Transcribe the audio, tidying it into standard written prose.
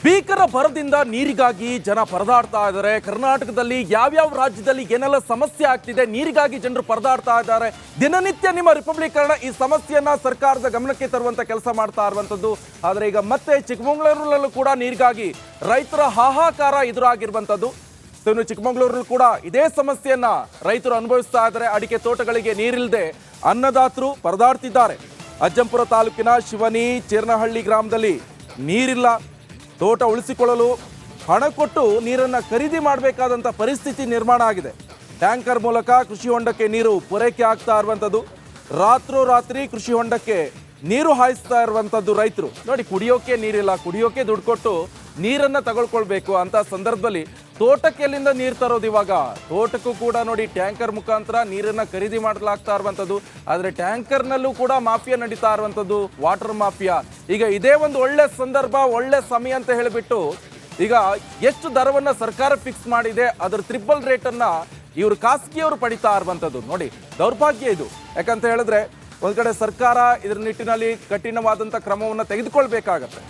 ಭೀಕರ ಬರದಿಂದ ನೀರಿಗಾಗಿ ಜನ ಪರದಾಡ್ತಾ ಇದ್ದಾರೆ. ಕರ್ನಾಟಕದಲ್ಲಿ ಯಾವ್ಯಾವ ರಾಜ್ಯದಲ್ಲಿ ಏನೆಲ್ಲ ಸಮಸ್ಯೆ ಆಗ್ತಿದೆ, ನೀರಿಗಾಗಿ ಜನರು ಪರದಾಡ್ತಾ ಇದ್ದಾರೆ. ದಿನನಿತ್ಯ ನಿಮ್ಮ ರಿಪಬ್ಲಿಕ್ ಕನ್ನಡ ಈ ಸಮಸ್ಯೆಯನ್ನ ಸರ್ಕಾರದ ಗಮನಕ್ಕೆ ತರುವಂತ ಕೆಲಸ ಮಾಡ್ತಾ ಇರುವಂತದ್ದು. ಆದರೆ ಈಗ ಮತ್ತೆ ಚಿಕ್ಕಮಗಳೂರಿನಲ್ಲೂ ಕೂಡ ನೀರಿಗಾಗಿ ರೈತರ ಹಾಹಾಕಾರ ಎದುರಾಗಿರುವಂತದ್ದು. ಇನ್ನು ಚಿಕ್ಕಮಗಳೂರಲ್ಲಿ ಕೂಡ ಇದೇ ಸಮಸ್ಯೆಯನ್ನ ರೈತರು ಅನುಭವಿಸ್ತಾ ಇದ್ದಾರೆ. ಅಡಿಕೆ ತೋಟಗಳಿಗೆ ನೀರಿಲ್ಲದೆ ಅನ್ನದಾತರು ಪರದಾಡ್ತಿದ್ದಾರೆ. ಅಜ್ಜಂಪುರ ತಾಲೂಕಿನ ಶಿವನಿ ಚೇರ್ನಹಳ್ಳಿ ಗ್ರಾಮದಲ್ಲಿ ನೀರಿಲ್ಲ. ತೋಟ ಉಳಿಸಿಕೊಳ್ಳಲು ಹಣ ಕೊಟ್ಟು ನೀರನ್ನು ಖರೀದಿ ಮಾಡಬೇಕಾದಂಥ ಪರಿಸ್ಥಿತಿ ನಿರ್ಮಾಣ ಆಗಿದೆ. ಟ್ಯಾಂಕರ್ ಮೂಲಕ ಕೃಷಿ ಹೊಂಡಕ್ಕೆ ನೀರು ಪೂರೈಕೆ ಆಗ್ತಾ ಇರುವಂಥದ್ದು. ರಾತ್ರೋರಾತ್ರಿ ಕೃಷಿ ಹೊಂಡಕ್ಕೆ ನೀರು ಹಾಯಿಸ್ತಾ ಇರುವಂಥದ್ದು ರೈತರು. ನೋಡಿ, ಕುಡಿಯೋಕೆ ನೀರಿಲ್ಲ, ಕುಡಿಯೋಕೆ ದುಡ್ಡು ಕೊಟ್ಟು ನೀರನ್ನು ತಗೊಳ್ಕೊಳ್ಬೇಕು ಅಂತ ಸಂದರ್ಭದಲ್ಲಿ ತೋಟಕ್ಕೆ ಎಲ್ಲಿಂದ ನೀರು ತರೋದು? ಇವಾಗ ತೋಟಕ್ಕೂ ಕೂಡ ನೋಡಿ ಟ್ಯಾಂಕರ್ ಮುಖಾಂತರ ನೀರನ್ನು ಖರೀದಿ ಮಾಡಲಾಗ್ತಾ ಇರುವಂಥದ್ದು. ಆದರೆ ಟ್ಯಾಂಕರ್ನಲ್ಲೂ ಕೂಡ ಮಾಫಿಯಾ ನಡೀತಾ ಇರುವಂಥದ್ದು, ವಾಟರ್ ಮಾಫಿಯಾ. ಈಗ ಇದೇ ಒಂದು ಒಳ್ಳೆ ಸಂದರ್ಭ, ಒಳ್ಳೆ ಸಮಯ ಅಂತ ಹೇಳಿಬಿಟ್ಟು ಈಗ ಎಷ್ಟು ದರವನ್ನು ಸರ್ಕಾರ ಫಿಕ್ಸ್ ಮಾಡಿದೆ ಅದರ ಟ್ರಿಪಲ್ ರೇಟನ್ನು ಇವರು ಖಾಸಗಿಯವರು ಪಡಿತಾ ಇರುವಂಥದ್ದು. ನೋಡಿ, ದೌರ್ಭಾಗ್ಯ ಇದು. ಯಾಕಂತ ಹೇಳಿದ್ರೆ ಒಂದು ಕಡೆ ಸರ್ಕಾರ ಇದರ ನಿಟ್ಟಿನಲ್ಲಿ ಕಠಿಣವಾದಂಥ ಕ್ರಮವನ್ನು ತೆಗೆದುಕೊಳ್ಬೇಕಾಗತ್ತೆ.